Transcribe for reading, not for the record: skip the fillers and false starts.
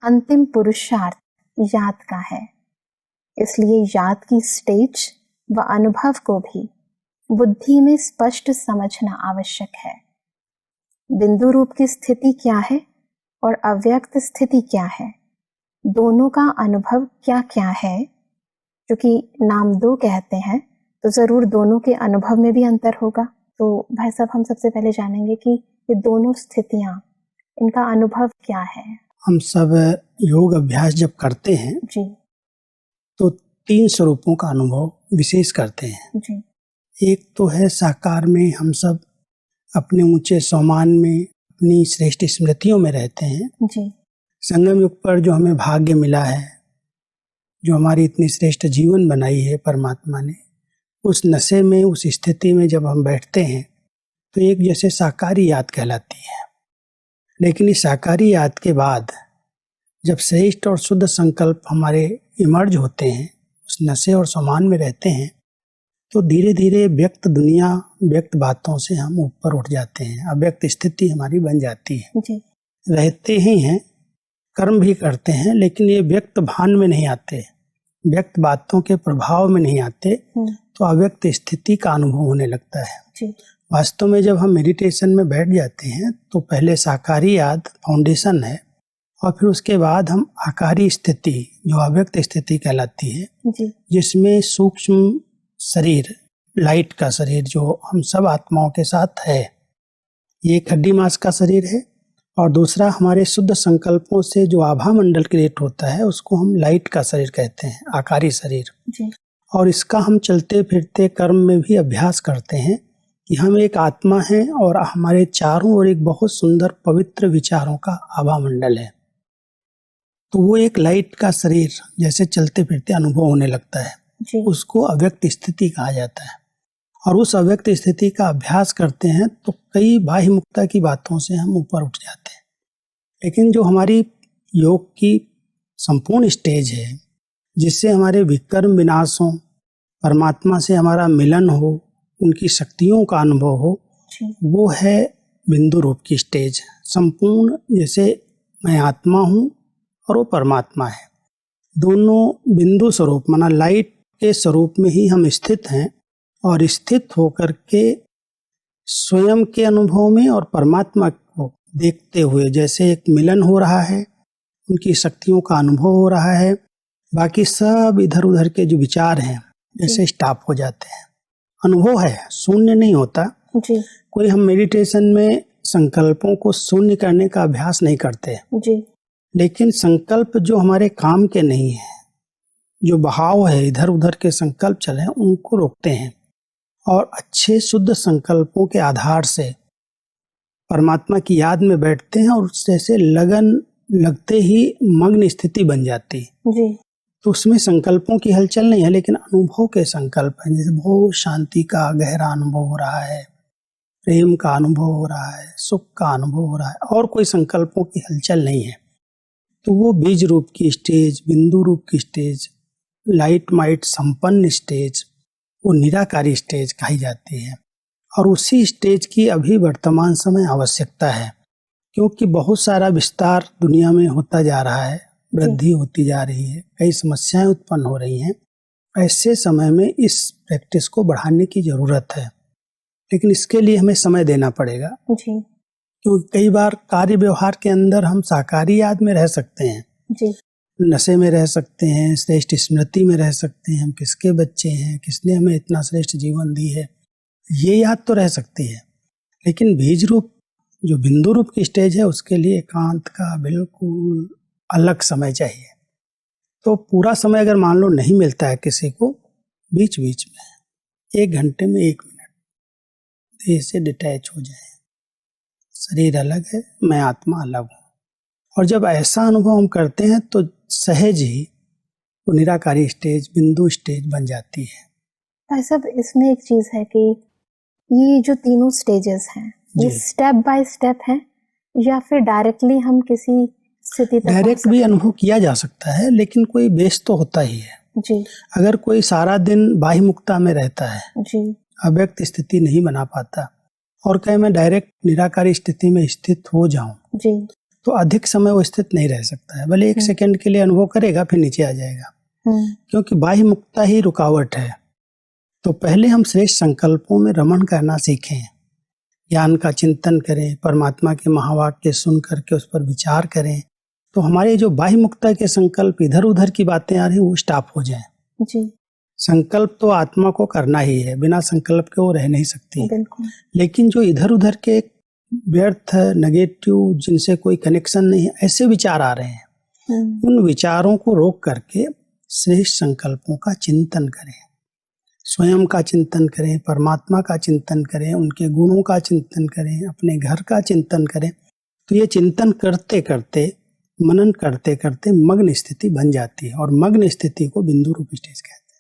अंतिम पुरुषार्थ याद का है। इसलिए याद की स्टेज व अनुभव को भी बुद्धि में स्पष्ट समझना आवश्यक है। बिंदु रूप की स्थिति क्या है और अव्यक्त स्थिति क्या है, दोनों का अनुभव क्या क्या है, क्योंकि नाम दो कहते हैं तो जरूर दोनों के अनुभव में भी अंतर होगा। तो भाई साहब, हम सबसे पहले जानेंगे कि ये दोनों स्थितियां, इनका अनुभव क्या है। हम सब योग अभ्यास जब करते हैं जी तो 3 स्वरूपों का अनुभव विशेष करते हैं। जी एक तो है साकार में हम सब अपने ऊंचे सम्मान में, अपनी श्रेष्ठ स्मृतियों में रहते हैं। जी संगम युग पर जो हमें भाग्य मिला है, जो हमारी इतनी श्रेष्ठ जीवन बनाई है परमात्मा ने, उस नशे में, उस स्थिति में जब हम बैठते हैं तो एक जैसे साकारी याद कहलाती है। लेकिन इस साकारी याद के बाद जब श्रेष्ठ और शुद्ध संकल्प हमारे इमर्ज होते हैं, उस नशे और सम्मान में रहते हैं, तो धीरे धीरे व्यक्त दुनिया, व्यक्त बातों से हम ऊपर उठ जाते हैं। अव्यक्त स्थिति हमारी बन जाती है। जी रहते ही हैं, कर्म भी करते हैं, लेकिन ये व्यक्त भान में नहीं आते, व्यक्त बातों के प्रभाव में नहीं आते, तो अव्यक्त स्थिति का अनुभव होने लगता है। जी वास्तव में जब हम मेडिटेशन में बैठ जाते हैं तो पहले साकारी याद फाउंडेशन है, और फिर उसके बाद हम आकारी स्थिति, जो अव्यक्त स्थिति कहलाती है, जी जिसमें सूक्ष्म शरीर, लाइट का शरीर जो हम सब आत्माओं के साथ है, ये एक हड्डी मांस का शरीर है, और दूसरा हमारे शुद्ध संकल्पों से जो आभा मंडल क्रिएट होता है उसको हम लाइट का शरीर कहते हैं, आकारी शरीर। जी और इसका हम चलते फिरते कर्म में भी अभ्यास करते हैं कि हम एक आत्मा हैं और हमारे चारों ओर एक बहुत सुंदर पवित्र विचारों का आभा मंडल है। तो वो एक लाइट का शरीर जैसे चलते फिरते अनुभव होने लगता है, जी उसको अव्यक्त स्थिति कहा जाता है। और उस अव्यक्त स्थिति का अभ्यास करते हैं तो कई बाह्य मुक्ता की बातों से हम ऊपर उठ जाते हैं। लेकिन जो हमारी योग की संपूर्ण स्टेज है, जिससे हमारे विकर्म विनाश हो, परमात्मा से हमारा मिलन हो, उनकी शक्तियों का अनुभव हो, वो है बिंदु रूप की स्टेज। संपूर्ण, जैसे मैं आत्मा हूँ और वो परमात्मा है, दोनों बिंदु स्वरूप माना लाइट के स्वरूप में ही हम स्थित हैं, और स्थित होकर के स्वयं के अनुभव में और परमात्मा को देखते हुए जैसे एक मिलन हो रहा है, उनकी शक्तियों का अनुभव हो रहा है, बाकी सब इधर उधर के जो विचार हैं जैसे स्टॉप हो जाते हैं। अनुभव है, शून्य नहीं होता। जी कोई हम मेडिटेशन में संकल्पों को शून्य करने का अभ्यास नहीं करते, जी लेकिन संकल्प जो हमारे काम के नहीं है, जो बहाव है, इधर उधर के संकल्प चले, उनको रोकते हैं और अच्छे शुद्ध संकल्पों के आधार से परमात्मा की याद में बैठते हैं, और जैसे लगन लगते ही मग्न स्थिति बन जाती है। जी तो उसमें संकल्पों की हलचल नहीं है, लेकिन अनुभव के संकल्प हैं। जैसे बहुत शांति का गहरा अनुभव हो रहा है, प्रेम का अनुभव हो रहा है, सुख का अनुभव हो रहा है, और कोई संकल्पों की हलचल नहीं है। तो वो बीज रूप की स्टेज, बिंदु रूप की स्टेज, लाइट माइट संपन्न स्टेज, वो निराकारी स्टेज कही जाती है। और उसी स्टेज की अभी वर्तमान समय आवश्यकता है, क्योंकि बहुत सारा विस्तार दुनिया में होता जा रहा है, वृद्धि होती जा रही है, कई समस्याएं उत्पन्न हो रही हैं। ऐसे समय में इस प्रैक्टिस को बढ़ाने की जरूरत है, लेकिन इसके लिए हमें समय देना पड़ेगा। जी क्योंकि कई बार कार्य व्यवहार के अंदर हम साकारी याद में रह सकते हैं, जी नशे में रह सकते हैं, श्रेष्ठ स्मृति में रह सकते हैं, हम किसके बच्चे हैं, किसने हमें इतना श्रेष्ठ जीवन दी है, ये याद तो रह सकती है। लेकिन बीज रूप, जो बिंदु रूप की स्टेज है, उसके लिए एकांत का बिल्कुल अलग समय चाहिए। तो पूरा समय अगर मान लो नहीं मिलता है किसी को, बीच बीच में 1 घंटे में 1 मिनट देह से डिटैच हो जाए। शरीर अलग है, मैं आत्मा अलग हूँ। और जब ऐसा अनुभव हम करते हैं तो सहज ही वो निराकारी स्टेज, बिंदु स्टेज बन जाती है। भाई साहब, इसमें एक चीज है कि ये जो तीनों स्टेजेस हैं, ये स्टेप बाय स्टेप हैं या फिर डायरेक्टली हम किसी स्थिति तक डायरेक्ट भी अनुभव किया जा सकता है, लेकिन कोई बेस तो होता ही है। जी अगर कोई सारा दिन बाह्य मुक्ता में रहता है, जी अव्यक्त स्थिति नहीं बना पाता, और कहे मैं डायरेक्ट निराकारी स्थिति में स्थित हो जाऊं, जी तो तो अधिक समय वो स्थित नहीं रह सकता है। भले 1 सेकंड के लिए अनुभव करेगा, फिर नीचे आ जाएगा, क्योंकि बाह्य मुक्तता ही रुकावट है। तो पहले हम श्रेष्ठ संकल्पों में रमण करना सीखें, ज्ञान का चिंतन करें, परमात्मा के महावाक्य सुन करके उस पर विचार करें, तो हमारे जो बाह्य मुक्तता के संकल्प इधर उधर की बातें आ रही हैं वो स्टॉप हो जाएं। जी। संकल्प तो आत्मा को करना ही है, बिना संकल्प के वो रह नहीं सकती। बिल्कुल। लेकिन जो इधर उधर के व्यर्थ, नेगेटिव, जिनसे कोई कनेक्शन नहीं है, ऐसे विचार आ रहे हैं, उन विचारों को रोक करके श्रेष्ठ संकल्पों का चिंतन करें, स्वयं का चिंतन करें, परमात्मा का चिंतन करें, उनके गुणों का चिंतन करें, अपने घर का चिंतन करें। तो ये चिंतन करते करते, मनन करते करते मग्न स्थिति बन जाती है, और मग्न स्थिति को बिंदु रूप स्टेज कहते हैं।